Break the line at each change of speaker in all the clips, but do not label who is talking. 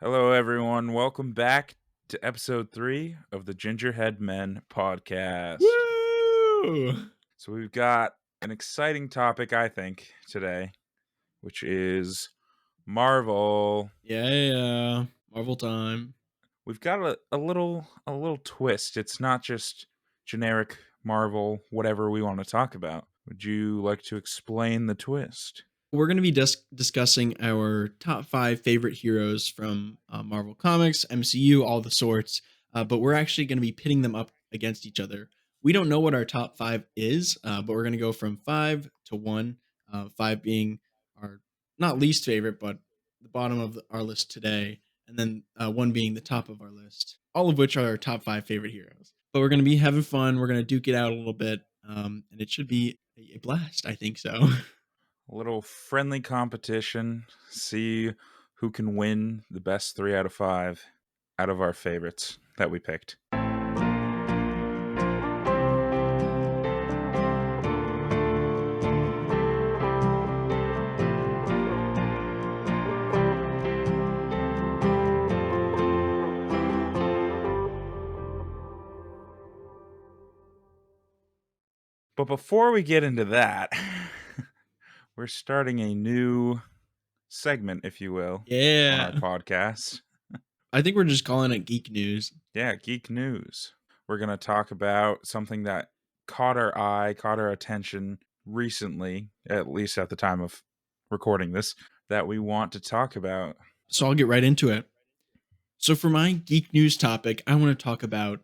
Hello, everyone. Welcome back to episode 3 of the Gingerhead Men podcast.
Woo!
So, we've got an exciting topic, I think, today, which is Marvel.
Yeah. Marvel time.
We've got a little twist. It's not just generic Marvel, whatever we want to talk about. Would you like to explain the twist?
We're going to be discussing our top five favorite heroes from Marvel Comics, MCU, all the sorts. But we're actually going to be pitting them up against each other. We don't know what our top five is, but we're going to go from five to one. Five being our not least favorite, but the bottom of our list today, and then one being the top of our list. All of which are our top five favorite heroes. But we're going to be having fun. We're going to duke it out a little bit, and it should be a blast. I think so.
A little friendly competition. See who can win the best 3 out of 5 out of our favorites that we picked. But before we get into that, we're starting a new segment, if you will, on our
Yeah.
podcast.
I think we're just calling it geek news.
Yeah, geek news. We're going to talk about something that caught our eye, caught our attention recently, at least at the time of recording this, that we want to talk about.
So I'll get right into it. So for my geek news topic, I want to talk about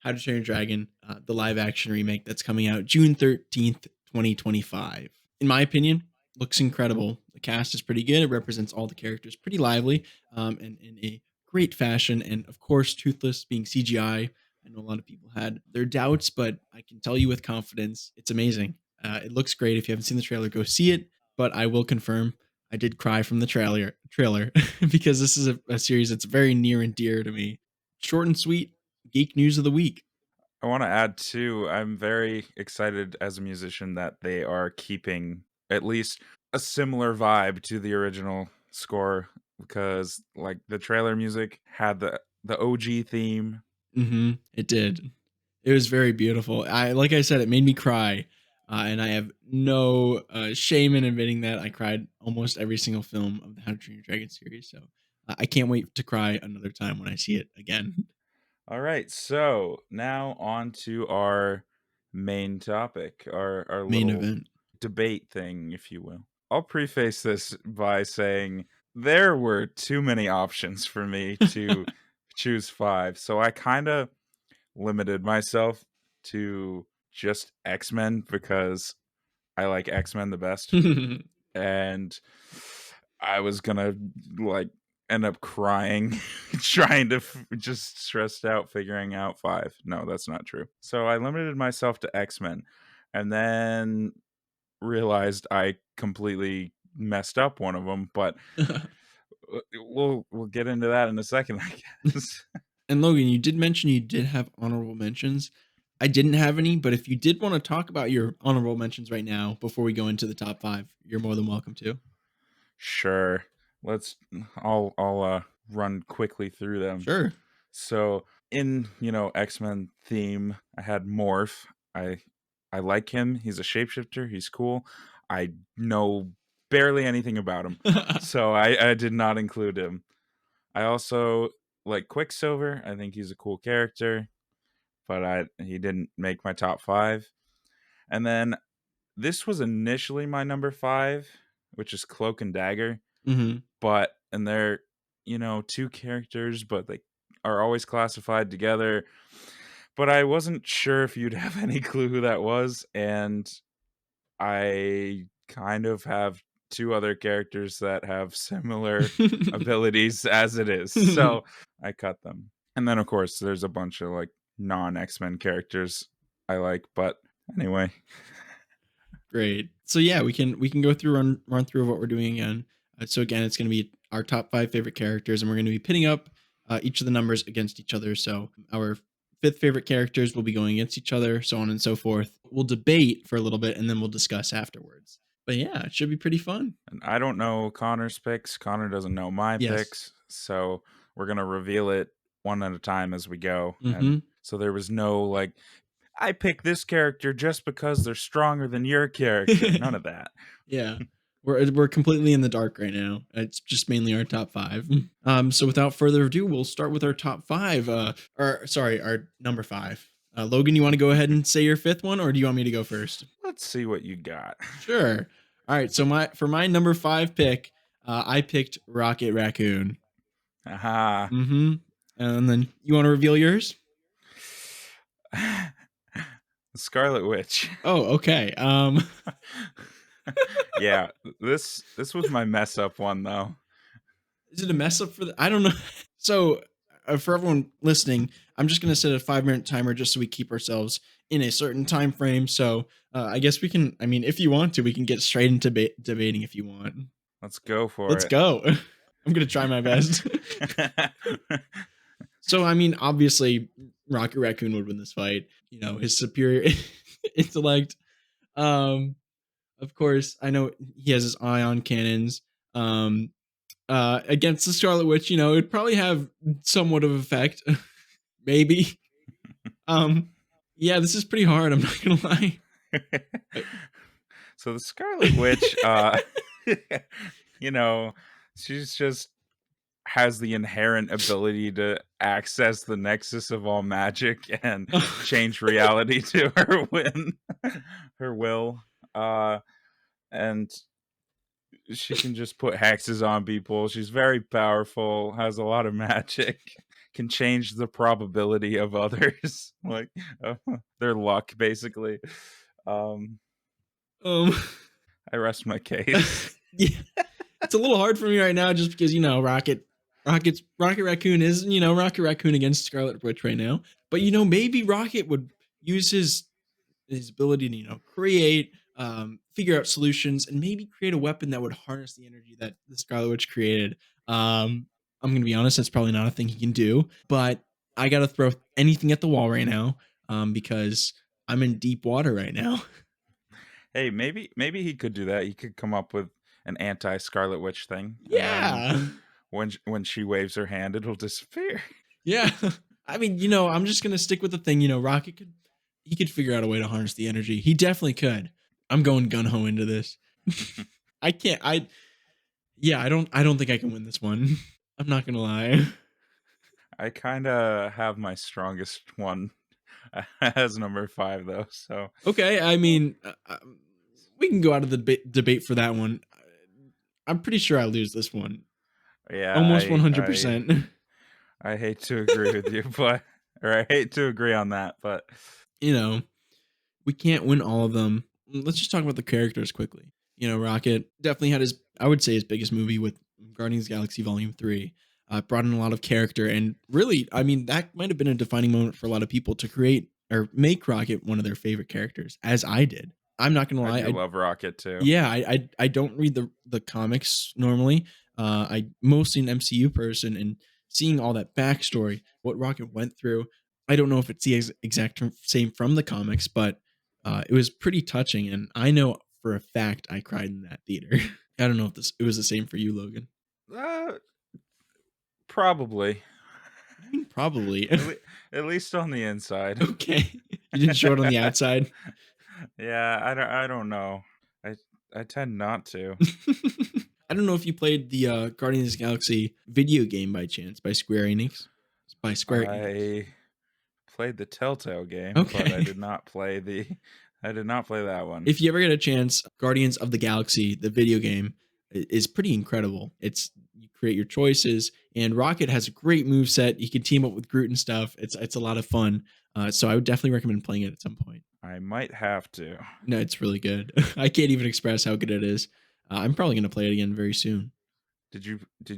How to Train Your Dragon, the live action remake that's coming out June 13th, 2025. In my opinion, looks incredible. The cast is pretty good. It represents all the characters pretty lively and in a great fashion. And of course, Toothless being CGI. I know a lot of people had their doubts, but I can tell you with confidence, it's amazing. It looks great. If you haven't seen the trailer, go see it. But I will confirm I did cry from the trailer because this is a series that's very near and dear to me. Short and sweet, geek news of the week.
I want to add too, I'm very excited as a musician that they are keeping at least a similar vibe to the original score because like the trailer music had the OG theme.
It did. It was very beautiful. Like I said, it made me cry, and I have no shame in admitting that I cried almost every single film of the How to Train Your Dragon series. So I can't wait to cry another time when I see it again.
All right, so now on to our main topic, our
Main
little
event.
debate thing, if you will. I'll preface this by saying there were too many options for me to choose 5. So I kind of limited myself to just X-Men because I like X-Men the best. And I was gonna like end up crying trying to just stressed out figuring out 5. No, that's not true. So I limited myself to X-Men and then realized I completely messed up one of them, but we'll get into that in a second, I guess.
And Logan, you did mention you did have honorable mentions. I didn't have any, but if you did want to talk about your honorable mentions right now before we go into the top five, you're more than welcome to.
Sure. Let's I'll run quickly through them.
Sure.
So in, X-Men theme, I had Morph. I like him. He's a shapeshifter. He's cool. I know barely anything about him. So I did not include him. I also like Quicksilver. I think he's a cool character, but he didn't make my top 5. And then this was initially my number 5, which is Cloak and Dagger.
hmm
And they're, 2 characters, but they are always classified together. But I wasn't sure if you'd have any clue who that was, and I kind of have 2 other characters that have similar abilities as it is, so I cut them. And then, of course, there's a bunch of, like, non-X-Men characters I like, but anyway.
Great. So yeah, we can go through run through what we're doing again. So again, it's going to be our top five favorite characters, and we're going to be pitting up each of the numbers against each other. So our fifth favorite characters will be going against each other, so on and so forth. We'll debate for a little bit, and then we'll discuss afterwards. But yeah, it should be pretty fun.
And I don't know Connor's picks. Connor doesn't know my
Yes.
picks. So we're gonna reveal it one at a time as we go. And
Mhm.
so there was no like, I picked this character just because they're stronger than your character. None of that.
Yeah. We're completely in the dark right now. It's just mainly our top 5. So without further ado, we'll start with our top 5, or sorry, our number 5. Logan, you wanna go ahead and say your 5th one, or do you want me to go first?
Let's see what you got.
Sure. Alright, so my number 5 pick, I picked Rocket Raccoon.
Aha.
Mhm. And then you wanna reveal yours?
Scarlet Witch.
Oh, okay.
Yeah, this was my mess up one though.
Is it a mess up for the I don't know. So, for everyone listening, I'm just gonna set a 5-minute timer just so we keep ourselves in a certain time frame. So, I guess we can I mean, if you want to, we can get straight into debating if you want.
Let's go for
Let's
it.
go. I'm gonna try my best. So, I mean, obviously, Rocket Raccoon would win this fight. You know, his superior intellect. Um, of course, I know he has his ion cannons. Um, against the Scarlet Witch, you know, it'd probably have somewhat of effect, maybe. Um, yeah, this is pretty hard. I'm not gonna lie. Uh,
So the Scarlet Witch, you know, she's just has the inherent ability to access the nexus of all magic and change reality to her her will. And she can just put hexes on people. She's very powerful, has a lot of magic, can change the probability of others, like their luck, basically. Um,
um,
I rest my case.
yeah, it's a little hard for me right now, just because you know Rocket Raccoon is Rocket Raccoon against Scarlet Witch right now. But maybe Rocket would use his ability to create, figure out solutions, and maybe create a weapon that would harness the energy that the Scarlet Witch created. I'm gonna be honest, that's probably not a thing he can do, but I gotta throw anything at the wall right now, because I'm in deep water right now.
Hey, maybe he could do that. He could come up with an anti Scarlet Witch thing, and then
Yeah.
when she waves her hand, it'll disappear.
Yeah. I mean, I'm just gonna stick with the thing. Rocket could figure out a way to harness the energy. He definitely could. I'm going gun ho into this. I can't. Yeah. I don't think I can win this one. I'm not gonna lie.
I kind of have my strongest one as number 5 though. So
Okay. I mean, we can go out of the debate for that one. I'm pretty sure I lose this one.
yeah,
Almost 100%.
I hate to agree with you, but or I hate to agree on that, but
you know, we can't win all of them. Let's just talk about the characters quickly. Rocket definitely had I would say, his biggest movie with Guardians of the Galaxy Volume 3. Brought in a lot of character, and really, I mean, that might have been a defining moment for a lot of people to create or make Rocket one of their favorite characters, as I did. I'm not gonna
I
lie,
do love Rocket too.
yeah, I don't read the comics normally. I mostly an MCU person, and seeing all that backstory, what Rocket went through. I don't know if it's the exact same from the comics, but it was pretty touching, and I know for a fact I cried in that theater. I don't know if it was the same for you, Logan.
Uh, probably.
What do you mean probably?
At, le- at least on the inside.
Okay, you didn't show it on the outside.
Yeah, I don't know. I I tend not to.
I don't know if you played the Guardians of the Galaxy video game by chance by Square Enix. By Square Enix.
I played the Telltale game, but
Okay.
I did not play that one.
If you ever get a chance, Guardians of the Galaxy, the video game, is pretty incredible. It's you create your choices, and Rocket has a great move set. You can team up with Groot and stuff. It's a lot of fun. So I would definitely recommend playing it at some point.
I might have to.
No, it's really good. I can't even express how good it is. I'm probably gonna play it again very soon.
Did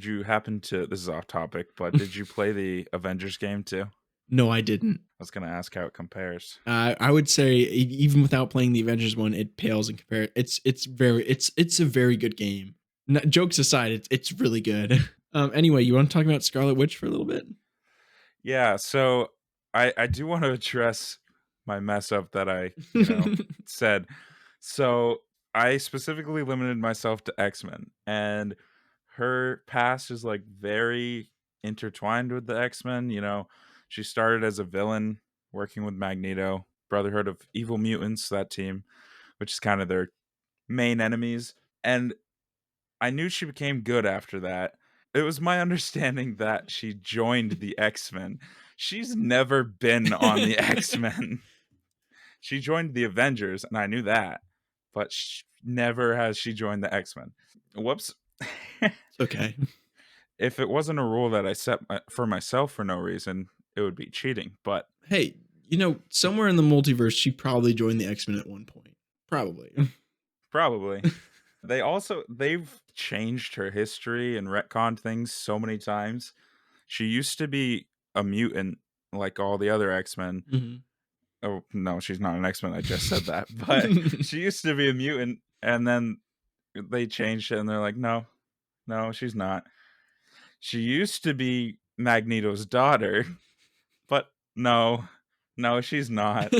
you happen to, this is off topic, but did you play the Avengers game too? I
No, I didn't.
was gonna ask how it compares.
I would say even without playing the Avengers one, it pales in compare. It's a very good game. Jokes aside, it's really good. Anyway, you want to talk about Scarlet Witch for a little bit?
Yeah, so I do want to address my mess up that I said. So I specifically limited myself to X-Men, and her past is, like, very intertwined with the X-Men, she started as a villain working with Magneto, Brotherhood of Evil Mutants, that team, which is kind of their main enemies, and I knew she became good after that. It was my understanding that she joined the X-Men. She's never been on the X-Men. She joined the Avengers, and I knew that, but never has she joined the X-Men. Whoops.
It's okay.
If it wasn't a rule that I set for myself for no reason, it would be cheating, but
Hey, somewhere in the multiverse, she probably joined the X-Men at one point. Probably.
probably. They've changed her history and retconned things so many times. She used to be a mutant like all the other X-Men.
Mhm.
Oh, no, she's not an X-Men, I just said that, but she used to be a mutant, and then they changed it, and they're like, "No, no, she's not." She used to be Magneto's daughter, but no, no, she's not.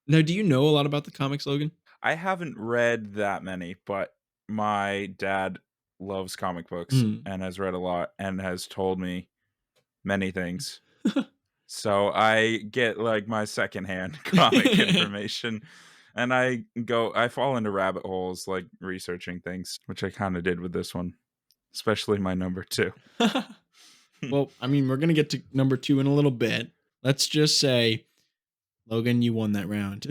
Now, do you know a lot about the comics, Logan?
I haven't read that many, but my dad loves comic books
Mm.
and has read a lot and has told me many things. So I get like my secondhand comic information and I fall into rabbit holes like researching things, which I kind of did with this one, especially my number 2.
Well, I mean, we're gonna get to number 2 in a little bit. Let's just say, Logan, you won that round.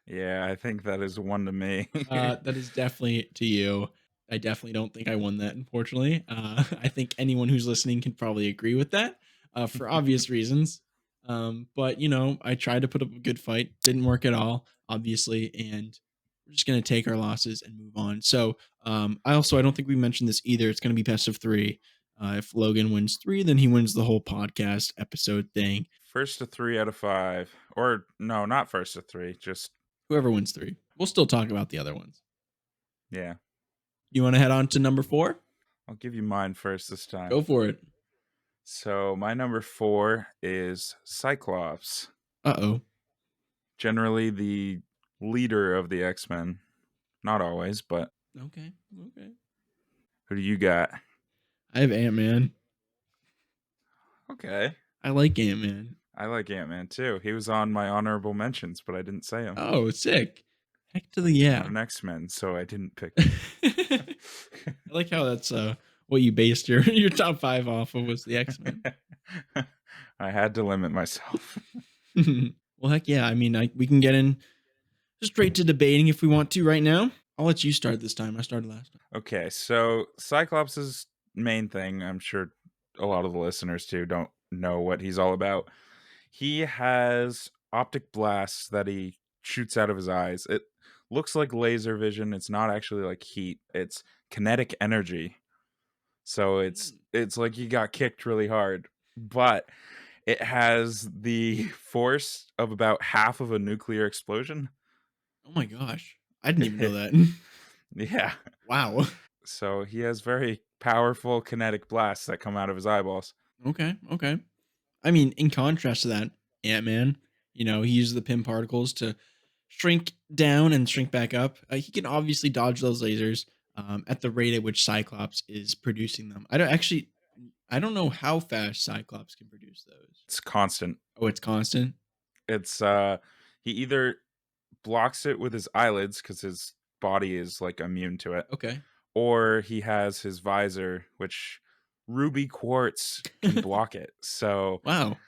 Yeah, I think that is one to me.
That is definitely to you. I definitely don't think I won that, unfortunately. I think anyone who's listening can probably agree with that, for obvious reasons. But I tried to put up a good fight. Didn't work at all, obviously, and we're just gonna take our losses and move on. So, I don't think we mentioned this either. It's gonna be best of three. If Logan wins three, then he wins the whole podcast episode thing.
First to 3 out of 5. Or no, not first to 3, just
Whoever wins three, we'll still talk about the other ones.
yeah.
You want to head on to number four?
I'll give you mine first this time.
Go for it.
So my number 4 is Cyclops.
Uh oh.
Generally the leader of the X-Men. Not always, but
Okay. Okay.
who do you got?
I have Ant Man.
Okay.
I like Ant Man.
I like Ant-Man too. He was on my honorable mentions, but I didn't say him.
Oh, sick. Heck to the
He's not
yeah.
an X-Men, so I didn't pick him.
I like how that's what you based your top five off of was the X Men.
I had to limit myself.
Well, heck yeah. I mean, we can get in straight to debating if we want to right now. I'll let you start this time. I started last time.
Okay, so Cyclops' main thing, I'm sure a lot of the listeners too don't know what he's all about. He has optic blasts that he shoots out of his eyes. It looks like laser vision. It's not actually like heat. It's kinetic energy. So it's
Mm.
it's like he got kicked really hard, but it has the force of about half of a nuclear explosion.
Oh my gosh. I didn't even know that.
Yeah.
Wow.
So he has very powerful kinetic blasts that come out of his eyeballs.
Okay. Okay. I mean, in contrast to that, Ant Man, he uses the Pym particles to shrink down and shrink back up. He can obviously dodge those lasers at the rate at which Cyclops is producing them. I don't know how fast Cyclops can produce those.
It's constant.
Oh, it's constant.
It's he either blocks it with his eyelids cuz his body is like immune to it,
Okay.
or he has his visor which ruby quartz can block it. So
Wow.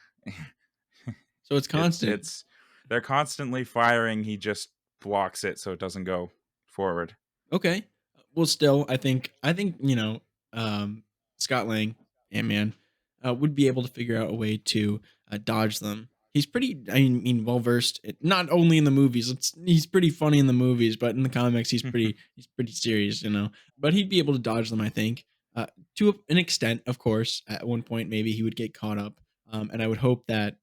So it's constant.
it's they're constantly firing, he just blocks it so it doesn't go forward.
Okay. Well, still, I think Scott Lang, Ant Man, would be able to figure out a way to dodge them. He's pretty, I mean, well versed. Not only in the movies, he's pretty funny in the movies, but in the comics, he's pretty serious, But he'd be able to dodge them, I think, to an extent. Of course, at one point, maybe he would get caught up, and I would hope that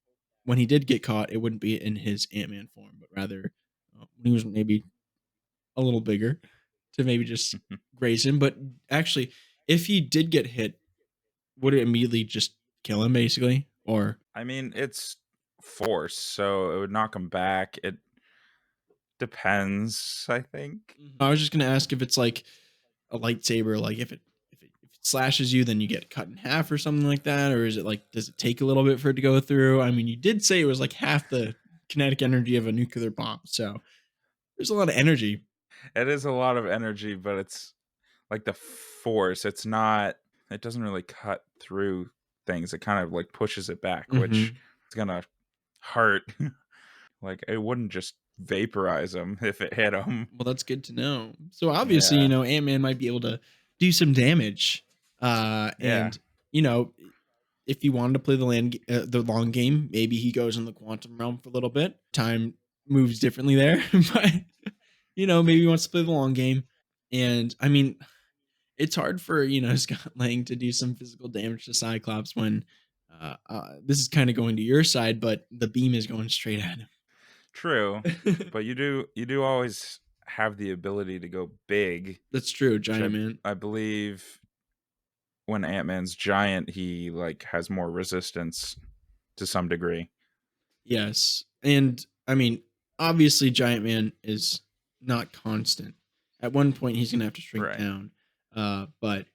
when he did get caught, it wouldn't be in his Ant Man form, but rather when he was maybe a little bigger to maybe just graze him. But actually, if he did get hit, would it immediately just kill him basically? Or
I mean, it's force, so it would knock him back. It depends, I think.
I was just gonna ask if it's like a lightsaber, like if it's slashes you, then you get cut in half or something like that? Or is it like, does it take a little bit for it to go through? I mean, you did say it was like half the kinetic energy of a nuclear bomb. So there's a lot of energy.
It is a lot of energy, but it's like the force. It doesn't really cut through things. It kind of like pushes it back, which
Hmm.
is gonna hurt. Like it wouldn't just vaporize him if it hit him.
Well, that's good to know. So obviously,
Yeah.
Ant Man might be able to do some damage.
Yeah.
And you know, if he wanted to play the long game, maybe he goes in the quantum realm for a little bit. Time moves differently there, but maybe he wants to play the long game. And I mean, it's hard for Scott Lang to do some physical damage to Cyclops when this is kind of going to your side, but the beam is going straight at
True.
him.
But you do always have the ability to go big,
That's true,
which I
Giant Man.
I believe when Ant-Man's giant, he like has more resistance to some degree.
Yes. And I mean, obviously Giant Man is not constant. At one point he's going to have to shrink
Right.
down. But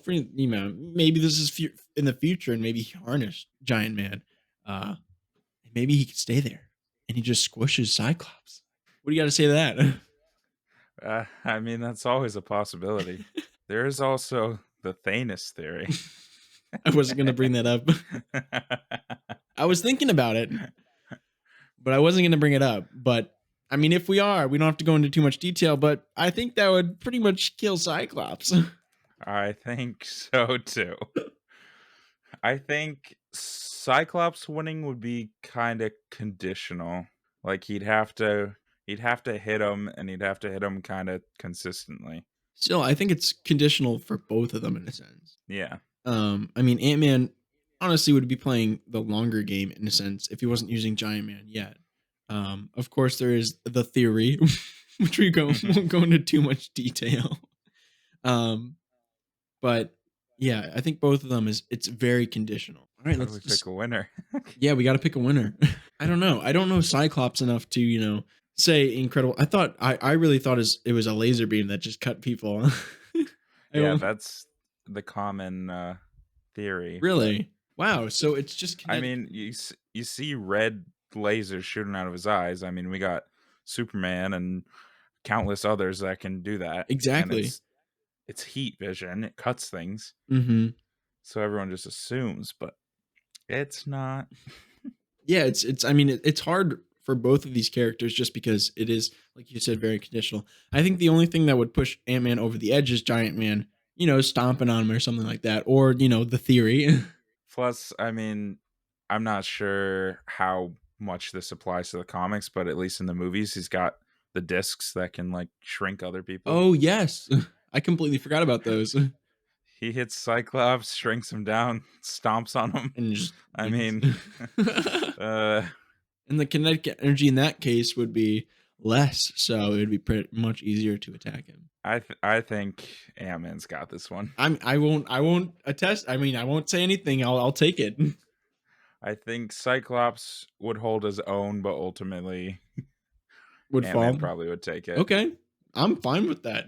for maybe this is in the future and maybe he harnessed Giant Man. And maybe he could stay there and he just squishes Cyclops. What do you got to say to that?
I mean, that's always a possibility. There is also the Thanos theory.
I wasn't going to bring that up. I was thinking about it, but I wasn't going to bring it up. But I mean, if we are, we don't have to go into too much detail, but I think that would pretty much kill Cyclops.
I think so too. I think Cyclops winning would be kind of conditional. Like he'd have to hit him and he'd have to hit him kind of consistently.
Still, I think it's conditional for both of them in a sense.
Yeah.
I mean, Ant Man honestly would be playing the longer game in a sense if he wasn't using Giant Man yet. Of course, there is the theory, which we won't go into too much detail. Um, but yeah, I think both of them it's very conditional. All right,
How do
let's
we pick
just
a winner?
yeah, we got to pick a winner. I don't know. I don't know Cyclops enough to say incredible. I really thought it was a laser beam that just cut people. I
Yeah,
don't
that's the common theory, but
really. Wow. So it's just
I
kinetic.
mean, you see red lasers shooting out of his eyes. I mean, we got Superman and countless others that can do that, and
Exactly.
it's heat vision. It cuts things,
Hmm.
so everyone just assumes, but it's not.
Yeah. It's. I mean, it's hard for both of these characters just because it is, like you said, very conditional. I think the only thing that would push Ant Man over the edge is Giant Man. Stomping on him or something like that, or the theory.
Plus, I mean, I'm not sure how much this applies to the comics, but at least in the movies, he's got the discs that can like shrink other people.
Oh yes, I completely forgot about those.
He hits Cyclops, shrinks him down, stomps on him.
And just
I
wins.
mean, uh,
And the kinetic energy in that case would be less, so it would be pretty much easier to attack him.
I think Ant-Man's got this one.
I won't attest. I mean, I won't say anything. I'll take it.
I think Cyclops would hold his own, but ultimately
Would
Ant-Man
fall.
probably would take it.
Okay, I'm fine with that.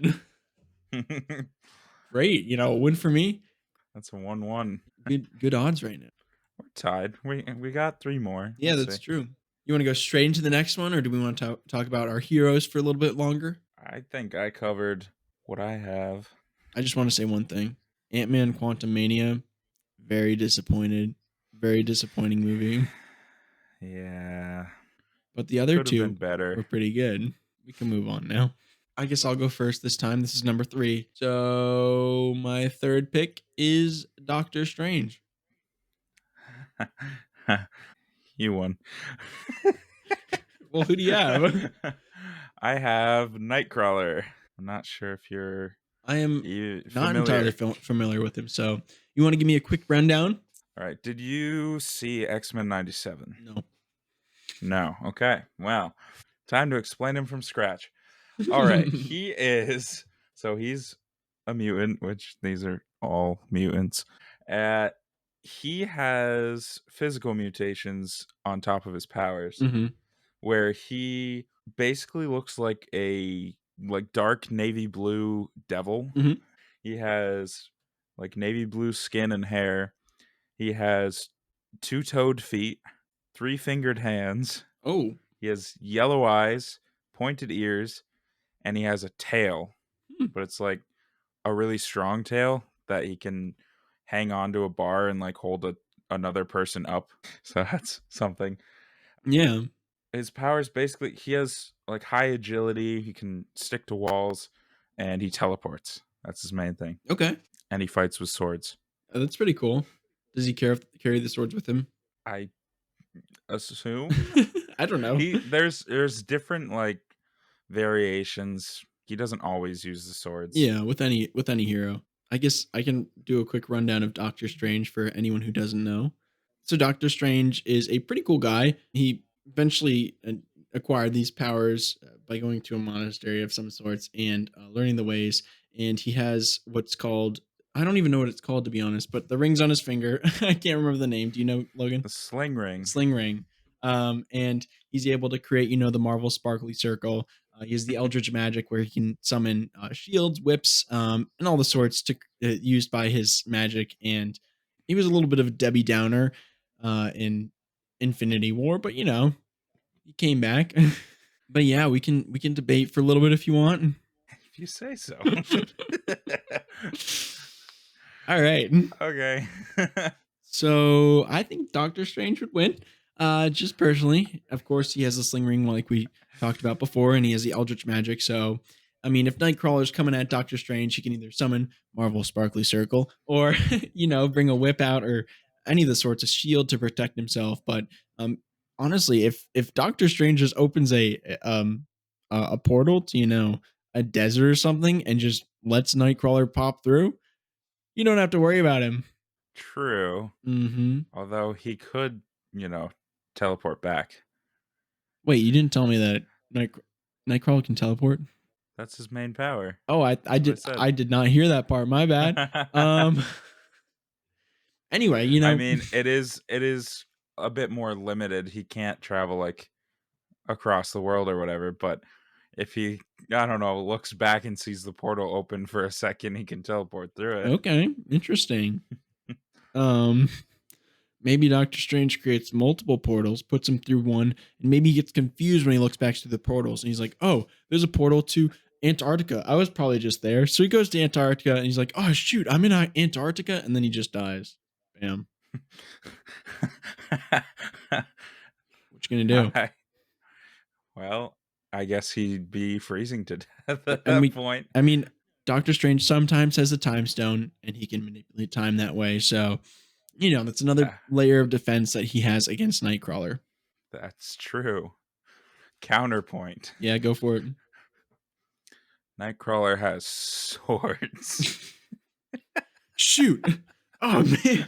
Great, a win for me.
That's a 1-1.
Good odds right now.
We're tied. We got three more.
Yeah,
Let's
that's
see.
true. You want to go straight into the next one, or do we want to talk about our heroes for a little bit longer?
I think I covered what I have.
I just want to say one thing: Ant Man Quantum Mania, very disappointed. Very disappointing movie.
Yeah,
But the other
could have been
two
better.
were pretty good. We can move on now. I guess I'll go first this time. This is number 3. So my third pick is Doctor Strange.
You won.
Well, who do you have?
I have Nightcrawler. I'm not sure if you're
I am
you
not entirely
familiar.
familiar with him. So you want to give me a quick rundown?
All right. Did you see X-Men 97?
No.
No. Okay. Well, time to explain him from scratch. All right. He's a mutant, which these are all mutants. Uh, he has physical mutations on top of his powers,
Hmm.
where he basically looks like a like dark navy blue devil.
Hmm.
He has like navy blue skin and hair. He has two-toed feet, three-fingered hands.
Oh.
He has yellow eyes, pointed ears, and he has a tail,
Hmm.
but it's like a really strong tail that he can hang onto a bar and like hold another person up. So that's something.
Yeah.
His powers basically he has like high agility, he can stick to walls, and he teleports. That's his main thing.
Okay.
And he fights with swords.
That's pretty cool. Does he carry the swords with him?
I assume
I don't know.
there's different like variations. He doesn't always use the swords.
Yeah, with any hero. I guess I can do a quick rundown of Doctor Strange for anyone who doesn't know. So Doctor Strange is a pretty cool guy. He eventually acquired these powers by going to a monastery of some sorts and learning the ways. And he has what's called, I don't even know what it's called to be honest, but the rings on his finger. I can't remember the name. Do you know, Logan?
The sling ring.
Sling ring. And he's able to create, the Marvel Sparkly Circle. He has the Eldritch Magic where he can summon shields, whips, and all the sorts used by his magic. And he was a little bit of a Debbie Downer in Infinity War, but he came back. But yeah, we can debate for a little bit if you want.
If you say so.
All right.
Okay.
So I think Doctor Strange would win. Just personally, of course, he has the sling ring like we talked about before, and he has the Eldritch Magic. So, I mean, if Nightcrawler's coming at Doctor Strange, he can either summon Marvel Sparkly Circle or bring a whip out or any of the sorts of shield to protect himself. But honestly, if Doctor Strange just opens a portal to a desert or something and just lets Nightcrawler pop through, you don't have to worry about him.
True.
Hmm.
Although he could, you know, teleport back.
Wait, you didn't tell me that Nightcrawler can teleport?
That's his main power.
Oh, I
That's what I
did
said.
I did not hear that part. My bad. Um. Anyway,
I mean, it is a bit more limited. He can't travel like across the world or whatever, but if he I don't know, looks back and sees the portal open for a second, he can teleport through it.
Okay, interesting. Um. Maybe Doctor Strange creates multiple portals, puts him through one, and maybe he gets confused when he looks back to the portals, and he's like, "Oh, there's a portal to Antarctica. I was probably just there." So he goes to Antarctica, and he's like, "Oh shoot, I'm in Antarctica," and then he just dies. Bam. What you gonna do?
I, well, I guess he'd be freezing to death at
And
that
we,
point.
I mean, Doctor Strange sometimes has a time stone, and he can manipulate time that way. So, that's another
Uh,
layer of defense that he has against Nightcrawler.
That's true. Counterpoint.
Yeah, go for it.
Nightcrawler has swords.
Shoot! Oh man,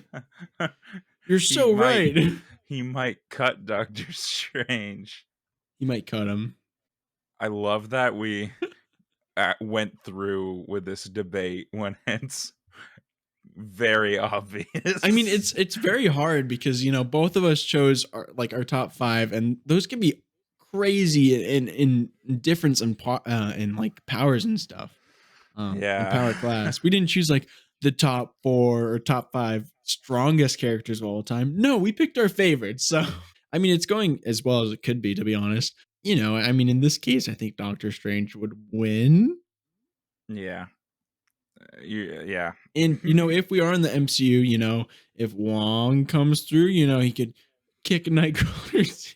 you're
he
so
might
right.
he might cut Doctor Strange.
He might cut him.
I love that we went through with this debate when it's very
I mean,
obvious.
it's very hard because both of us chose our top five, and those can be crazy in difference in like powers and stuff. In
Yeah.
power class, we didn't choose like the top four or top five strongest characters of all time. No, we picked our favorites. So I mean, it's going as well as it could be, to be honest. I mean, in this case, I think Doctor Strange would win.
Yeah. Yeah.
And if we are in the MCU, if Wong comes through, he could kick Nightcrawler.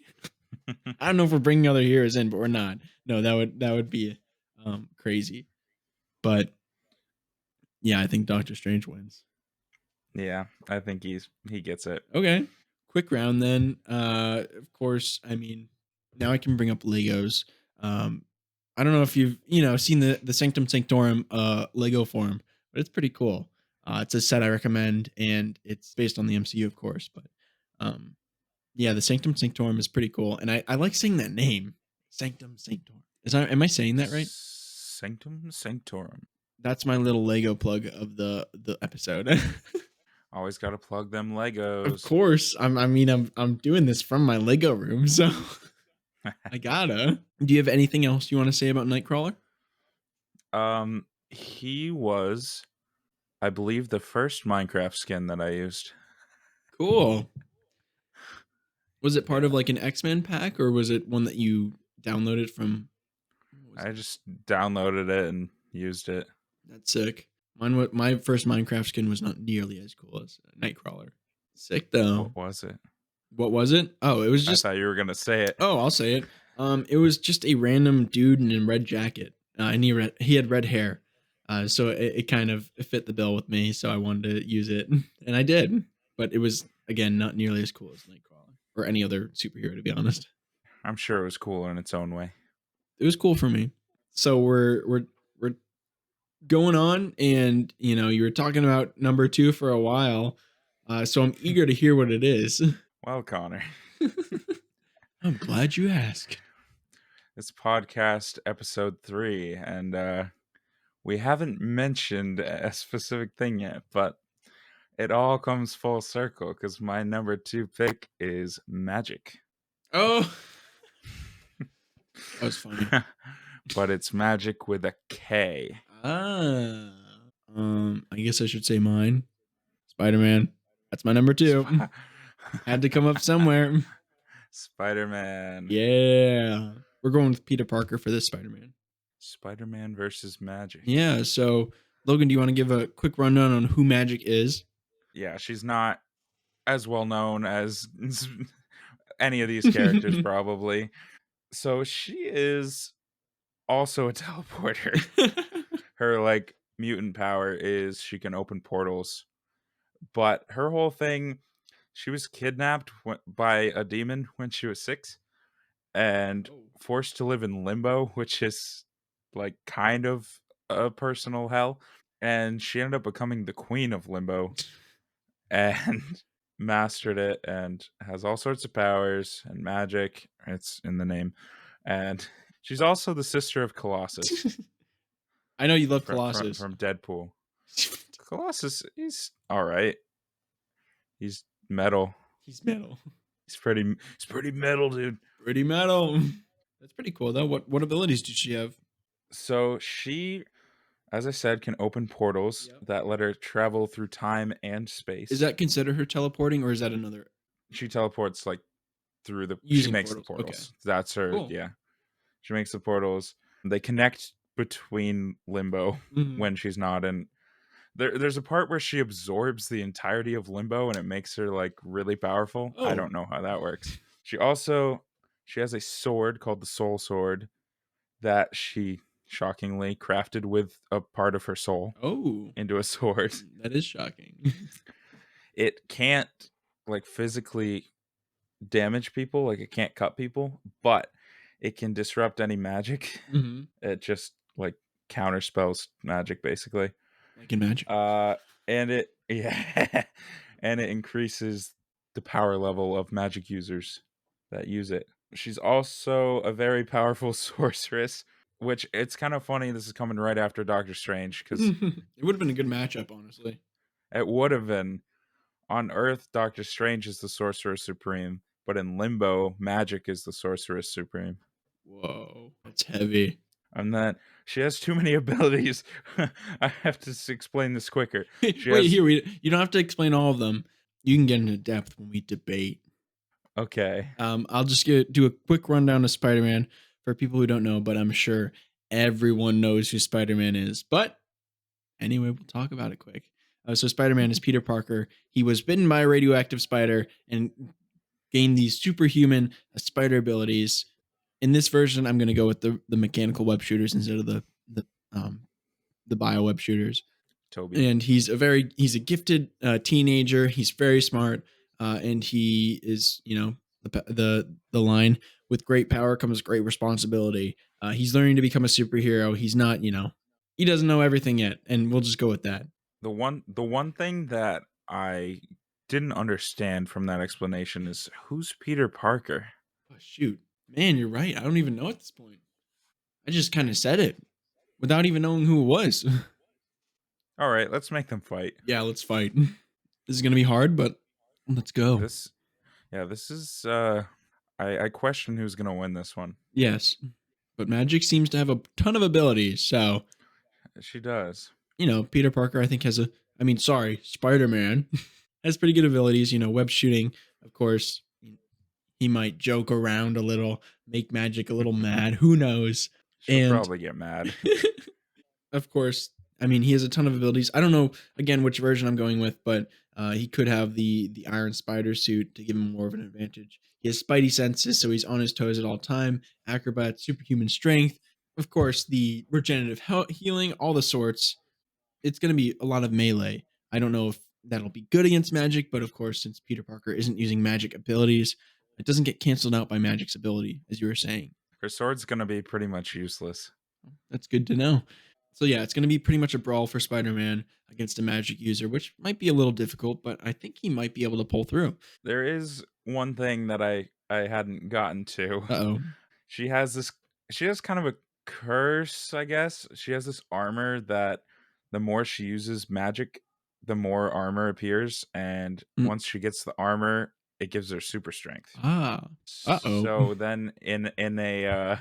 I don't know if we're bringing other heroes in, but we're not. No, that would be crazy. But yeah, I think Doctor Strange wins.
Yeah, I think he gets it.
Okay, quick round then. Of course, I mean, now I can bring up Legos. Um, I don't know if you've seen the Sanctum Sanctorum Lego form, but it's pretty cool. It's a set I recommend, and it's based on the MCU, of course. But um, yeah, the Sanctum Sanctorum is pretty cool, and I like saying that name, Sanctum Sanctorum. Am I saying that right?
Sanctum Sanctorum.
That's my little Lego plug of the episode.
Always got to plug them
Of
Legos.
course, I'm doing this from my Lego room, so I gotta. Do you have anything else you want to say about Nightcrawler?
He was I believe the first Minecraft skin that I used.
Cool. Was it part of
Yeah,
like an X-Men pack or was it one that you downloaded from what was
I
that?
just downloaded it and used it.
That's sick. My first Minecraft skin was not nearly as cool as Nightcrawler. Sick though.
What was it?
What was it? Oh, it was
I
just
thought you were gonna say it.
oh, I'll say it. It was just a random dude in a red jacket, and he had red hair, so it kind of fit the bill with me. So I wanted to use it, and I did. But it was again not nearly as cool as Nightcrawler or any other superhero, to be honest.
I'm sure it was cool in its own way.
It was cool for me. So we're going on, and you were talking about number two for a while. So I'm eager to hear what it is.
Well, Connor,
I'm glad you asked.
it's podcast episode 3, and we haven't mentioned a specific thing yet, but it all comes full circle because my number 2 pick is magic.
Oh, that was funny.
But it's magic with a K.
Ah. I guess I should say mine. Spider-Man. That's my number two.
Sp-
Had to come up somewhere.
Spider-Man.
Yeah. We're going with Peter Parker for this Spider-Man.
Spider-Man versus magic.
Yeah. So, Logan, do you want to give a quick rundown on who Magic is?
Yeah, she's not as well known as any of these characters, probably. So she is also a teleporter. Her like mutant power is she can open portals, but her whole thing, she was kidnapped by a demon when she was 6 and
Oh.
forced to live in limbo, which is like kind of a personal hell. And she ended up becoming the queen of limbo and mastered it and has all sorts of powers and magic. It's in the name. And she's also the sister of Colossus
I know you love
from from,
Colossus.
from Deadpool. Colossus, he's all right. He's metal.
He's metal.
He's pretty metal, dude.
Pretty metal. That's pretty cool though. What abilities did she have?
So she, as I said, can open portals
Yep.
that let her travel through time and
Is
space.
that considered her teleporting or is that another
She teleports like she
using
makes the
portals? Okay.
portals. That's her,
Cool.
yeah. She makes the portals. They connect between limbo
Mhm.
when she's not in. There's a part where she absorbs the entirety of limbo and it makes her like really powerful. I
Oh.
don't know how that works. She has a sword called the Soul Sword that she shockingly crafted with a part of her soul
Oh.
into a sword.
That is shocking.
It can't like physically damage people, like it can't cut people, but it can disrupt any magic.
Mhm.
It just like counterspells magic basically.
Like in Magic.
Uh and it yeah, and it increases the power level of magic users that use it. She's also a very powerful sorceress, which it's kind of funny this is coming right after Doctor Strange cuz
It would have been a good matchup, honestly.
it would have been on Earth Doctor Strange is the sorcerer supreme, but in Limbo Magic is the sorceress supreme.
Whoa. That's heavy.
And then she has too many abilities. I have to explain this quicker. She
Wait,
has
you don't have to explain all of them. You can get into depth when we debate.
okay.
I'll just do a quick rundown of Spider-Man for people who don't know, but I'm sure everyone knows who Spider-Man is. But anyway, we'll talk about it quick. So Spider-Man is Peter Parker. He was bitten by a radioactive spider and gained these superhuman spider abilities. In this version, I'm going to go with the mechanical web shooters instead of um, the bio web shooters.
Toby.
And he's a gifted teenager. He's very smart, and he is the line with great power comes great responsibility. He's learning to become a superhero. He's not he doesn't know everything yet, and we'll just go with that.
The one thing that I didn't understand from that explanation is who's Peter Parker?
Oh, shoot, man, you're right. I don't even know at this point. I just kind of said it without even knowing who it was.
All right, let's make them fight.
Yeah, let's fight. This is gonna be hard, but let's go.
This yeah, this is I question who's going to win this one.
Yes, but Magic seems to have a ton of abilities, so
She does.
Peter Parker, I think, has I mean, sorry, Spider-Man has pretty good abilities, web shooting, of course. He might joke around a little, make magic a little mad, who knows?
She'll
And
probably get mad.
of course, I mean, he has a ton of abilities. I don't know again which version I'm going with, but he could have the Iron Spider suit to give him more of an advantage. He has Spidey senses, so he's on his toes at all time. Acrobat, superhuman strength, of course, the regenerative healing, all the sorts. It's going to be a lot of melee. I don't know if that'll be good against magic, but of course, since Peter Parker isn't using magic abilities, it doesn't get canceled out by magic's ability, as you were saying.
Her sword's gonna be pretty much useless.
That's good to know. So yeah, it's going to be pretty much a brawl for Spider-Man against a magic user, which might be a little difficult, but I think he might be able to pull through.
There is one thing that I hadn't gotten to.
Uh-oh.
She has this she has kind of a curse, I guess. She has this armor that the more she uses magic, the more armor appears, and
Mm,
once she gets the armor, it gives her super strength.
ah. Uh-oh.
So then in a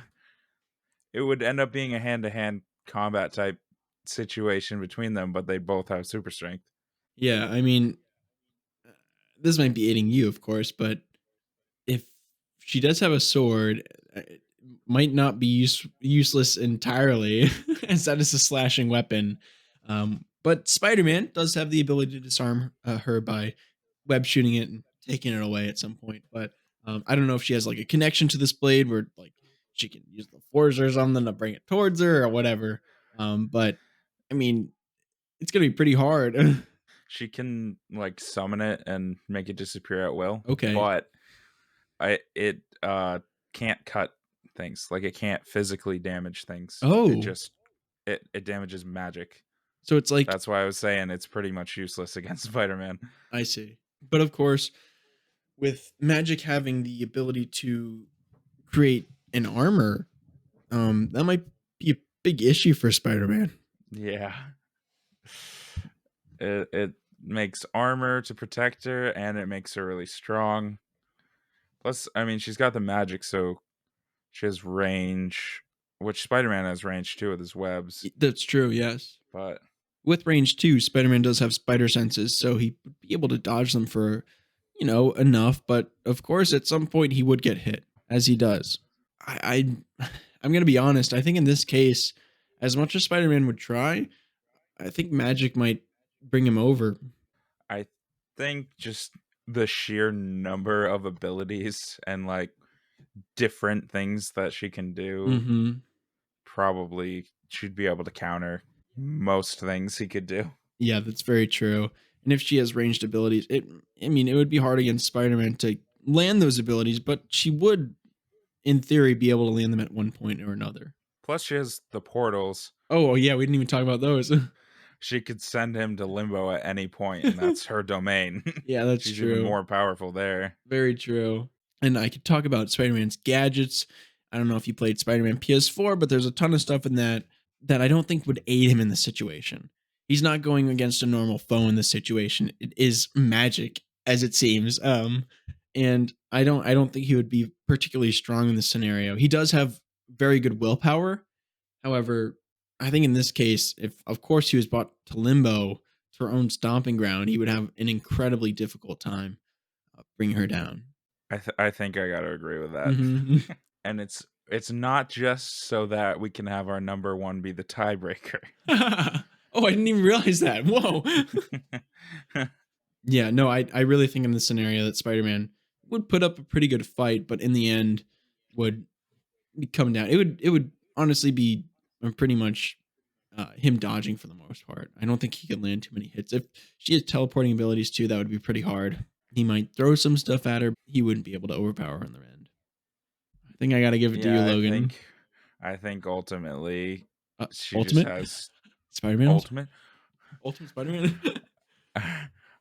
it would end up being a hand-to-hand combat type situation between them, but they both have super strength.
Yeah, I mean, this might be aiding you, of course, but if she does have a sword, it might not be useless entirely, as that is a slashing weapon. But Spider-Man does have the ability to disarm her by web shooting it and taking it away at some point. But I don't know if she has like a connection to this blade where like she can use the force or something to bring it towards her or whatever. But I mean, it's gonna be pretty hard.
She can, like, summon it and make it disappear at will,
Okay.
but it can't cut things. Like, it can't physically damage things. It
Oh,
just it damages magic.
so it's like
That's why I was saying it's pretty much useless against Spider-Man.
I see. But of course, with magic having the ability to create an armor, that might be a big issue for Spider-Man.
Yeah. It makes armor to protect her, and it makes her really strong. Plus, I mean, she's got the magic, so she has range, which Spider-Man has range too with his webs,
That's true, yes.
but
With range too, Spider-Man does have spider senses, so he would be able to dodge them for, enough. But of course, at some point, he would get hit, as he does. I'm gonna be honest. I think in this case, as much as Spider-Man would try, I think magic might bring him over.
I think just the sheer number of abilities and, like, different things that she can do,
Hmm.
probably she'd be able to counter most things he could do.
Yeah, that's very true. And if she has ranged abilities, I mean, it would be hard against Spider-Man to land those abilities, but she would, in theory, be able to land them at one point or another.
Plus, she has the portals.
Oh, yeah, we didn't even talk about those.
She could send him to limbo at any point, and that's her domain.
Yeah, that's
She's even
true.
more powerful there.
Very true. And I could talk about Spider-Man's gadgets. I don't know if you played Spider-Man PS4, but there's a ton of stuff in that I don't think would aid him in the situation. He's not going against a normal foe in this situation. It is magic, as it seems. And I don't think he would be particularly strong in this scenario. He does have very good willpower. However, I think in this case, if of course he was brought to Limbo, to her own stomping ground, he would have an incredibly difficult time bringing her down.
I think I gotta agree with that.
Mhm.
And it's not just so that we can have our number one be the tiebreaker.
Oh, I didn't even realize that. Whoa. Yeah, no, I really think in this scenario that Spider-Man would put up a pretty good fight, but in the end would come down. It would honestly be pretty much him dodging for the most part. I don't think he could land too many hits. If she has teleporting abilities too, that would be pretty hard. He might throw some stuff at her. He wouldn't be able to overpower her in the end. I think I got to give it to you,
Yeah,
Logan.
I think ultimately she just
Ultimate
has
Spider-Man.
ultimate.
Ultimate Spider-Man.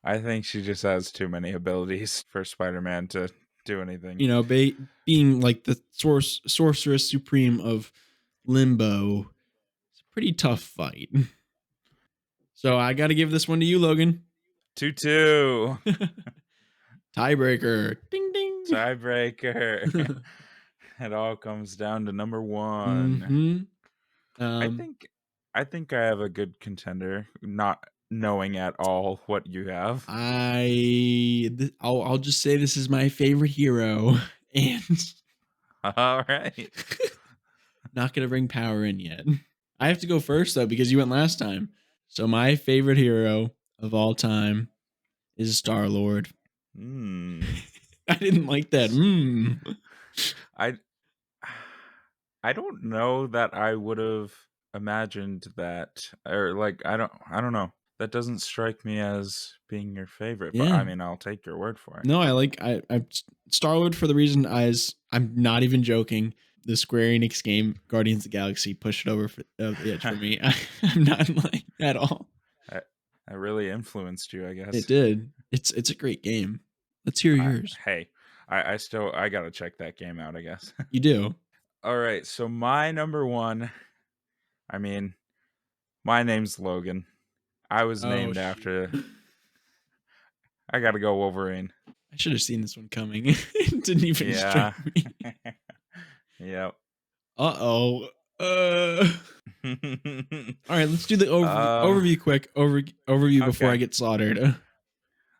I think she just has too many abilities for Spider-Man to do anything.
Being like the sorceress supreme of Limbo, it's a pretty tough fight. So I got to give this one to you, Logan.
2-2.
Tiebreaker. Ding ding.
Tiebreaker. It all comes down to number 1.
Hmm.
I
Um,
think I think I have a good contender. Not knowing at all what you have.
I'll just say this is my favorite hero, and
All right.
not gonna bring power in yet. I have to go first though because you went last time. So my favorite hero of all time is Star Lord.
Hmm.
I didn't like that.
I I don't know that I would've imagined that, or, like, I don't know. That doesn't strike me as being your favorite, but,
Yeah.
I mean, I'll take your word for it.
No, I Star Lord for the reason I'm not even joking. The Square Enix game Guardians of the Galaxy pushed it over the edge for me. I'm not lying at all.
That that really influenced you, I
It
guess.
did. It's a great game. Let's hear
I
yours.
Hey, I still I gotta check that game out, I guess.
You do.
Alright, so my number 1, I mean, my name's Logan. I was
Oh
named
shoot.
after I gotta go Wolverine.
I should have seen this one coming. It didn't even strike
Yeah.
me.
Yep.
Uh-oh. Uh All right, let's do the
Um,
overview quick. Overview before I
okay.
get slaughtered.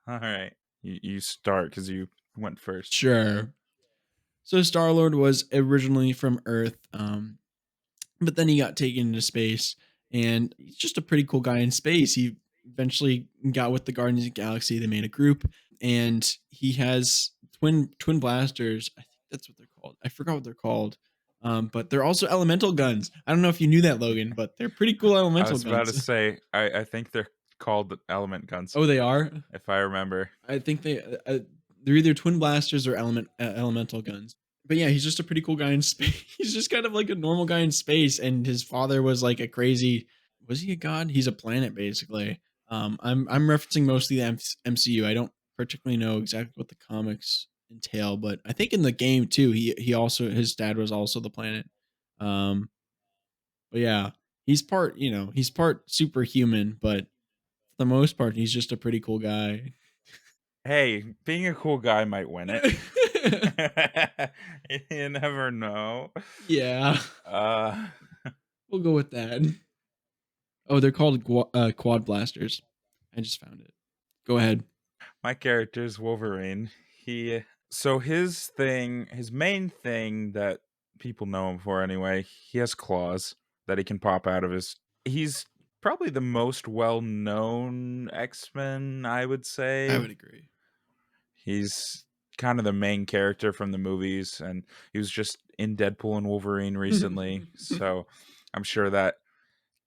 Alright. You start because you went first.
Sure. So Star Lord was originally from Earth, but then he got taken into space, and he's just a pretty cool guy in space. He eventually got with the Guardians of the Galaxy. They made a group, and he has twin blasters. I think that's what they're called. I forgot what they're called, but they're also elemental guns. I don't know if you knew that, Logan, but they're pretty cool
I
elemental
was about to
guns.
say, I think they're called element guns,
Oh, they are.
if I remember.
I think they're either twin blasters or elemental guns. But yeah, he's just a pretty cool guy in space. He's just kind of like a normal guy in space, and his father was like a crazy. Was he a god? He's a planet basically. I'm referencing mostly the MCU. I don't particularly know exactly what the comics entail, but I think in the game too, he also his dad was also the planet. Um, but yeah, he's part superhuman, but for the most part, he's just a pretty cool guy.
Hey, being a cool guy might win it. You never know.
Yeah,
Uh,
we'll go with that. Oh, they're called quad blasters. I just found it. Go ahead.
my character's Wolverine. His main thing that people know him for anyway, he has claws that he can pop out of his. He's probably the most well-known X-Men, I would
I
say.
would agree.
He's kind of the main character from the movies, and he was just in Deadpool and Wolverine recently, so I'm sure that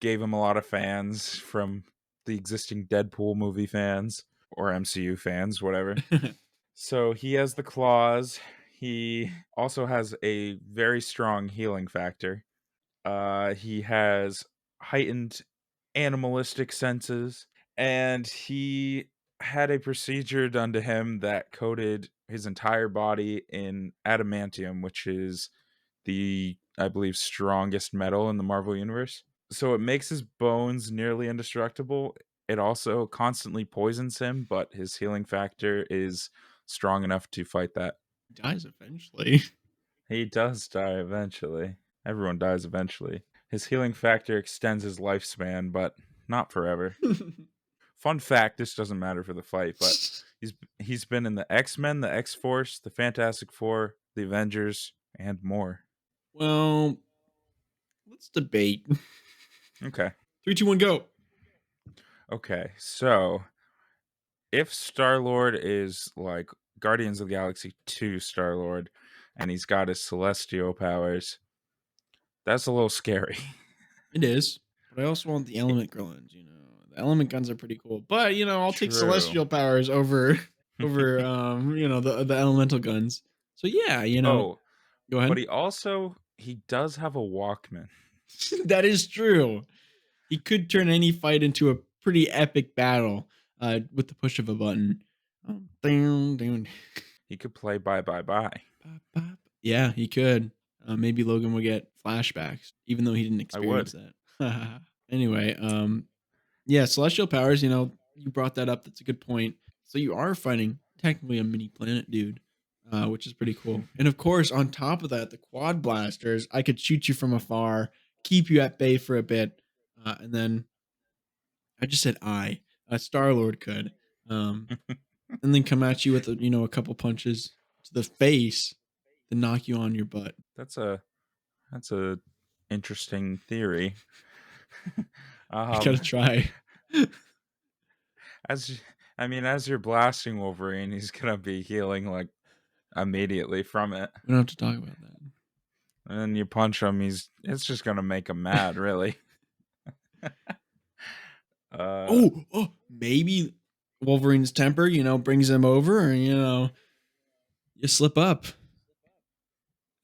gave him a lot of fans from the existing Deadpool movie fans or MCU fans, whatever. So he has the claws. He also has a very strong healing factor. He has heightened animalistic senses, and he had a procedure done to him that coated his entire body in adamantium, which is the, I believe, strongest metal in the Marvel universe. So it makes his bones nearly indestructible. It also constantly poisons him, but his healing factor is strong enough to fight that.
He dies eventually.
He does die eventually. Everyone dies eventually. His healing factor extends his lifespan, but not forever. Fun fact, this doesn't matter for the fight, but he's been in the X-Men, the X-Force, the Fantastic Four, the Avengers, and more.
Well, let's debate.
Okay.
3, 2, 1, go.
Okay. So, if Star-Lord is like Guardians of the Galaxy 2 Star-Lord and he's got his celestial powers, that's a little scary.
It is, but I also want the element guns. The element guns are pretty cool. But I'll take
True.
celestial powers over the elemental guns. So yeah,
Oh,
go
but
ahead.
he does have a Walkman.
That is true. He could turn any fight into a pretty epic battle with the push of a button. Down, down.
He could play Bye Bye Bye.
Bop, bop. Yeah, he could. Maybe Logan would get flashbacks, even though he didn't
I
experience
would.
that. Anyway, yeah, celestial powers. You brought that up. That's a good point. So you are fighting technically a mini planet, dude, which is pretty cool. And of course, on top of that, the quad blasters. I could shoot you from afar, keep you at bay for a bit, and then I just said I. Star-Lord could, um, and then come at you with a couple punches to the face to knock you on your butt.
That's a interesting theory.
You gotta
um,
try. We
as y- I mean, as you're blasting Wolverine, he's gonna be healing like immediately from it.
don't have to talk about that.
And then you punch him, it's just gonna make him mad, really. Uh,
Maybe Wolverine's temper, brings him over, and you slip up,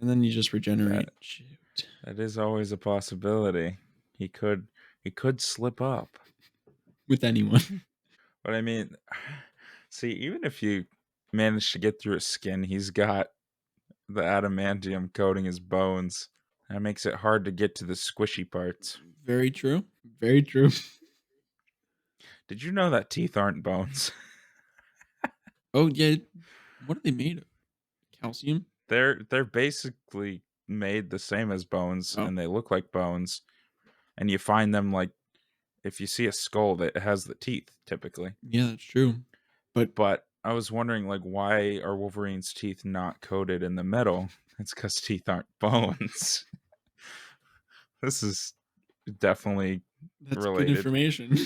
and then you just regenerate.
that
Shoot,
that is always a possibility. He could he could slip up.
with anyone.
But I mean, see, even if you manage to get through his skin, he's got the adamantium coating his bones. That makes it hard to get to the squishy parts.
Very true. Very true.
Did you know that teeth aren't bones?
Oh yeah, what are they made of? Calcium.
They're basically made the same as bones
Oh
and they look like bones. And you find them like if you see a skull that has the teeth typically.
yeah, that's true. But
But I was wondering like why are Wolverine's teeth not coated in the metal? It's cuz teeth aren't bones. This is definitely
that's good
related.
information.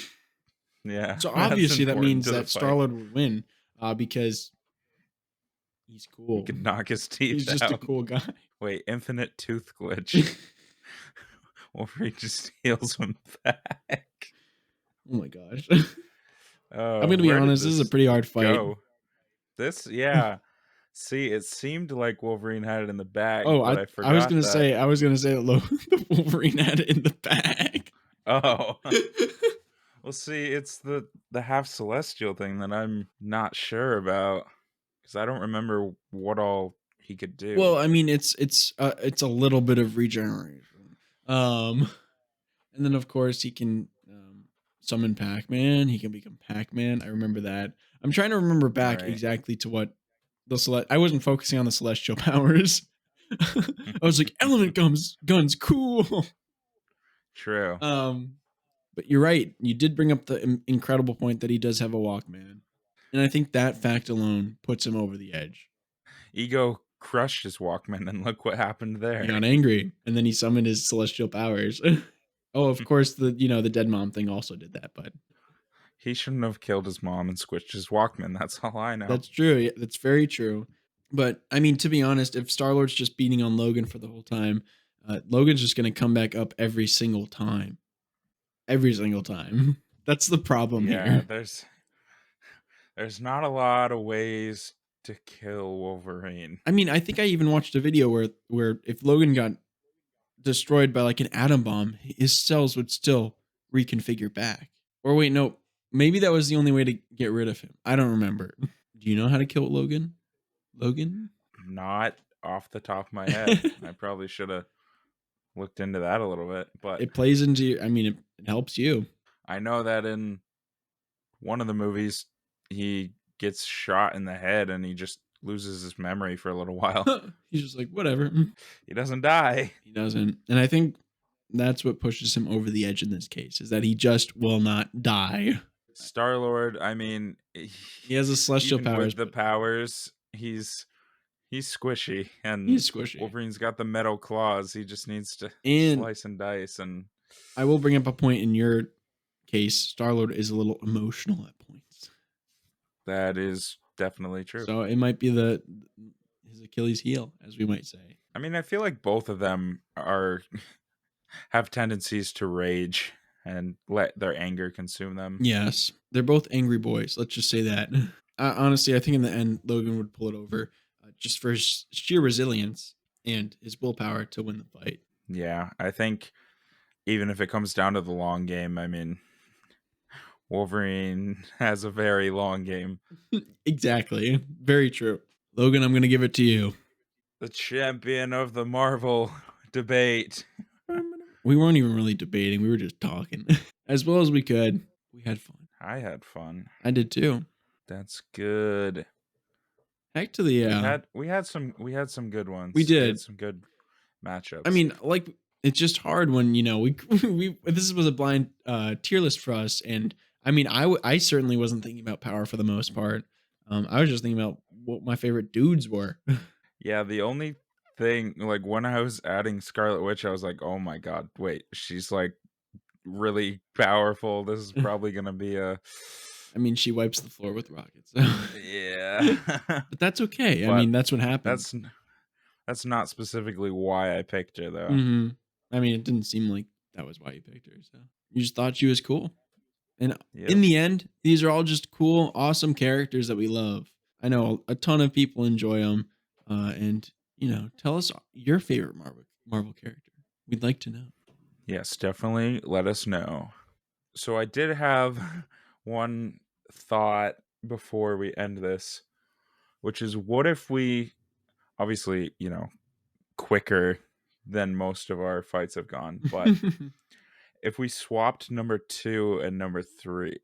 Yeah,
So
that's
obviously that
important
means
to the
that
fight.
Star-Lord would win, because he's
He
cool.
could knock his
He's
teeth
just a
out.
cool guy.
Wait, infinite tooth glitch. Wolverine just heals him back.
Oh my gosh. I'm
Oh,
gonna be
where did
honest, this is a
this
pretty hard fight.
go? Yeah. See, it seemed like Wolverine had it in the bag,
Oh,
but
I
I
I was
forgot
gonna
that.
say that the Wolverine had it in the bag.
Oh, well, see, it's the half celestial thing that I'm not sure about because I don't remember what all he could do.
Well, I mean, it's a little bit of regeneration. Um, and then of course he can summon Pac-Man. He can become Pac-Man. I remember that. I'm trying to remember back
Right.
exactly to what I wasn't focusing on the celestial powers. I was like, element guns, cool.
True.
Um, but you're right. You did bring up the incredible point that he does have a Walkman, and I think that fact alone puts him over the edge.
Ego crushed his Walkman, and look what happened
He
there.
got angry, and then he summoned his celestial powers. Oh, of course, the dead mom thing also did that, but
He shouldn't have killed his mom and squished his Walkman. That's all I know.
that's true. Yeah, that's very true. But I mean, to be honest, if Star Lord's just beating on Logan for the whole time, Logan's just going to come back up every single time. Every single time. That's the problem
Yeah,
here.
there's not a lot of ways to kill Wolverine.
I mean, I think I even watched a video where if Logan got destroyed by like an atom bomb, his cells would still reconfigure back. Or wait, no, maybe that was the only way to get rid of him. I don't remember. Do you know how to kill Logan? Logan?
Not off the top of my head. I probably should have looked into that a little bit, but
It plays into I mean, it helps you.
I know that in one of the movies he gets shot in the head and he just loses his memory for a little while.
He's just like, whatever.
He doesn't die.
He doesn't. And I think that's what pushes him over the edge in this case, is that he just will not die.
Star-Lord, I mean,
He has the celestial
even
powers,
with the
but
powers, he's squishy and
he's squishy.
Wolverine's got the metal claws. He just needs to
And
slice and dice and
I will bring up a point in your case. Star-Lord is a little emotional at points.
that is definitely true.
So it might be his Achilles heel, as we might say.
I mean, I feel like both of them are have tendencies to rage and let their anger consume them.
Yes, they're both angry boys. Let's just say that. Honestly, I think in the end, Logan would pull it over, just for his sheer resilience and his willpower to win the fight.
Yeah, I think even if it comes down to the long game, I mean, Wolverine has a very long game.
Exactly. Very true. Logan, I'm going to give it to you.
The champion of the Marvel debate.
We weren't even really debating. We were just talking as well as we could. We had fun.
I had fun.
I did too.
That's good.
Heck to the
We had some good ones.
We
We had
did.
some good
I
matchups.
mean, like, it's just hard when we this was a blind tier list for us, and I mean, I certainly wasn't thinking about power for the most part. I was just thinking about what my favorite dudes were.
Yeah, the only thing like, when I was adding Scarlet Witch, I was like, "Oh my god, wait, she's, like, really powerful. This is probably gonna be a"
I mean, she wipes the floor with rockets. So
Yeah.
but that's okay. I
But
mean, that's what happens.
that's n that's not specifically why I picked her, though.
Mhm. I mean, it didn't seem like that was why you picked her, so you just thought she was cool. And in
Yep.
the end, these are all just cool, awesome characters that we love. I know a ton of people enjoy them, and, tell us your favorite Marvel character. We'd like to know.
Yes, definitely let us know. So I did have one thought before we end this, which is what if we obviously, quicker than most of our fights have gone, but if we swapped number 2 and number 3,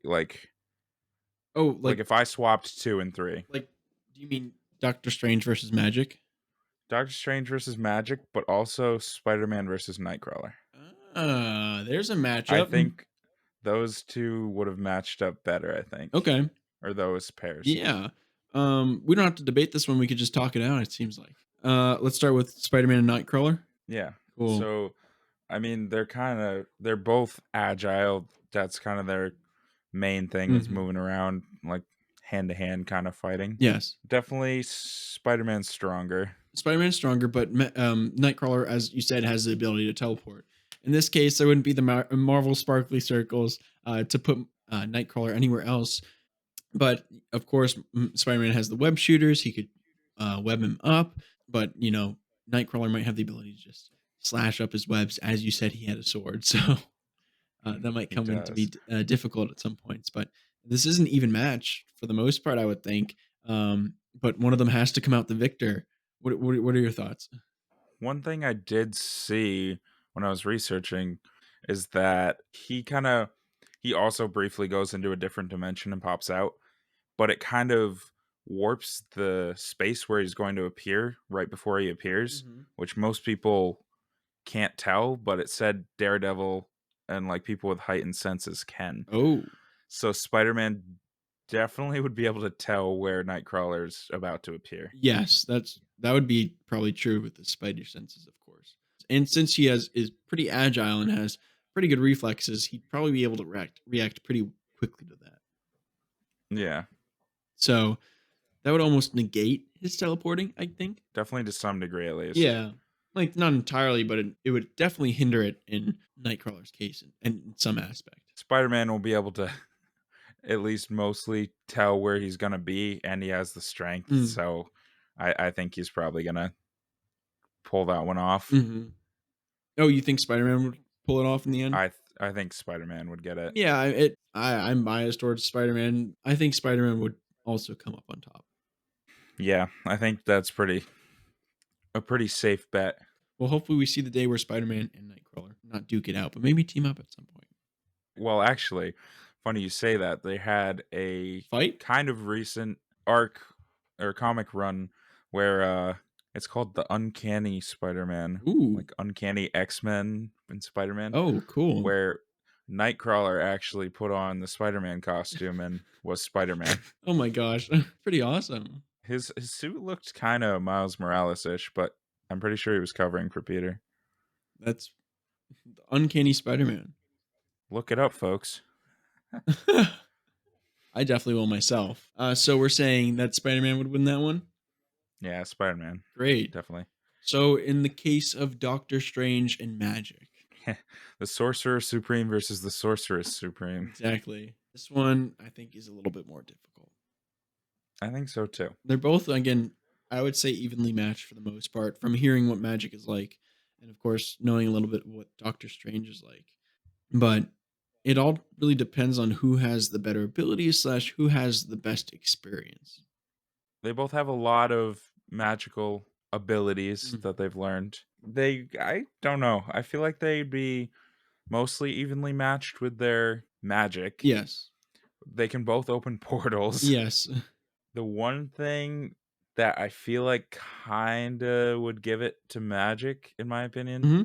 Oh,
like if I swapped 2 and 3,
like, do you mean Doctor Strange versus Magic?
Doctor Strange versus Magic, but also Spider-Man versus Nightcrawler.
Ah, there's a
I
matchup.
think those 2 would have matched up better, I think,
Okay.
or those pairs.
Yeah. We don't have to debate this one. We could just talk it out, it seems like. Let's start with Spider-Man and Nightcrawler.
Yeah.
Cool.
So, I mean, they're both agile. That's kind of their main thing is
Mhm.
moving around, like, hand to hand kind of fighting.
Yes.
Definitely Spider-Man's stronger.
Spider-Man's stronger, but Nightcrawler, as you said, has the ability to teleport. In this case, there wouldn't be the Marvel sparkly circles to put Nightcrawler anywhere else. But of course, Spider-Man has the web shooters. He could web him up, but Nightcrawler might have the ability to just slash up his webs. As you said, he had a sword, so that might
He
come into be
does.
difficult at some points. But this is an even match for the most part, I would think. But one of them has to come out the victor. What are your thoughts?
One thing I did see when I was researching is that he also briefly goes into a different dimension and pops out, but it kind of warps the space where he's going to appear right before he appears,
Mhm.
which most people can't tell, but it said Daredevil and like people with heightened senses can.
Oh,
So Spider-Man definitely would be able to tell where Nightcrawler's about to appear.
yes, that would be probably true with the spider senses, of course. And since he is pretty agile and has pretty good reflexes, he'd probably be able to react pretty quickly to that.
Yeah,
So that would almost negate his teleporting, I think.
definitely to some degree at least.
Yeah, like not entirely, but it would definitely hinder it in Nightcrawler's case, and in some aspect.
Spider-Man will be able to at least mostly tell where he's gonna be, and he has the strength,
Mm.
so I think he's probably gonna pull that one off.
Hmm. Oh, you think Spider-Man would pull it off in the end?
I think Spider-Man would get it.
Yeah, I'm biased towards Spider-Man. I think Spider-Man would also come up on top.
Yeah, I think that's a pretty safe bet.
Well, hopefully we see the day where Spider-Man and Nightcrawler not duke it out, but maybe team up at some point.
Well, actually, funny you say that. They had a
Fight?
kind of recent arc or comic run where it's called the Uncanny Spider-Man,
Ooh.
like Uncanny X-Men and Spider-Man,
Oh, cool.
where Nightcrawler actually put on the Spider-Man costume and was Spider-Man.
Oh my gosh. Pretty awesome.
His suit looked kind of Miles Morales-ish, but I'm pretty sure he was covering for Peter.
That's Uncanny Spider-Man.
Look it up, folks.
I definitely will myself. So we're saying that Spider-Man would win that one?
Yeah, Spider-Man,
Great.
definitely.
So in the case of Doctor Strange and magic.
The Sorcerer Supreme versus the Sorceress Supreme.
Exactly. This one I think is a little bit more difficult.
I think so too.
They're both, again, I would say evenly matched for the most part from hearing what magic is like, and of course knowing a little bit what Doctor Strange is like. But it all really depends on who has the better abilities slash who has the best experience.
They both have a lot of magical abilities
Mm.
that they've learned. I don't know. I feel like they'd be mostly evenly matched with their magic.
Yes.
They can both open portals.
Yes.
The one thing that I feel like kinda would give it to magic, in my opinion,
Hmm.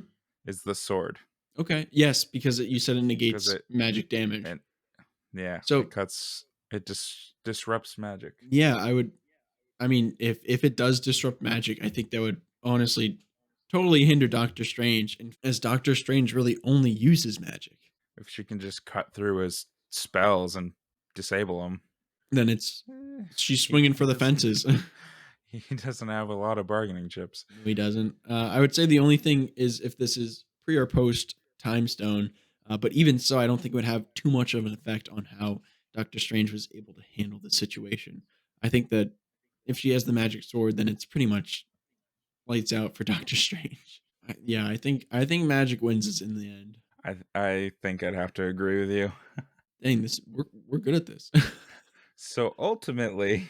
is the sword.
Okay. Yes, because you said it
Because
negates
it
magic damage.
and Yeah,
So
it disrupts magic.
yeah, I mean, if it does disrupt magic, I think that would honestly totally hinder Doctor Strange, and as Doctor Strange really only uses magic,
If she can just cut through his spells and disable him.
then she's swinging for
He
the
doesn't
fences.
he doesn't have a lot of bargaining chips.
No, he doesn't. I would say the only thing is if this is pre or post Time Stone, but even so, I don't think it would have too much of an effect on how Doctor Strange was able to handle the situation. I think that if she has the magic sword, then it's pretty much lights out for Doctor Strange. Yeah, I think magic wins this in the end.
I think I'd have to agree with you.
Dang, this we're good at this.
So ultimately,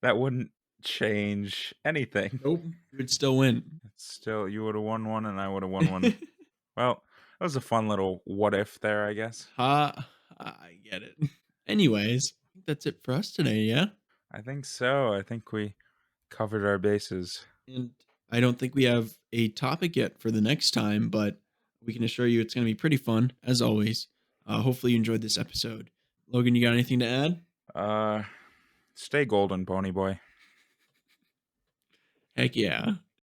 that wouldn't change anything.
Nope, you would still win.
It's still you would have won one and I would have won one. Well, that was a fun little what if there, I guess.
Ha, I get it. Anyways, I think that's it for us today. Yeah.
I think so. I think we covered our bases.
And I don't think we have a topic yet for the next time, but we can assure you it's going to be pretty fun, as always. Hopefully, you enjoyed this episode. Logan, you got anything to add?
Uh Stay golden, pony boy.
Heck yeah.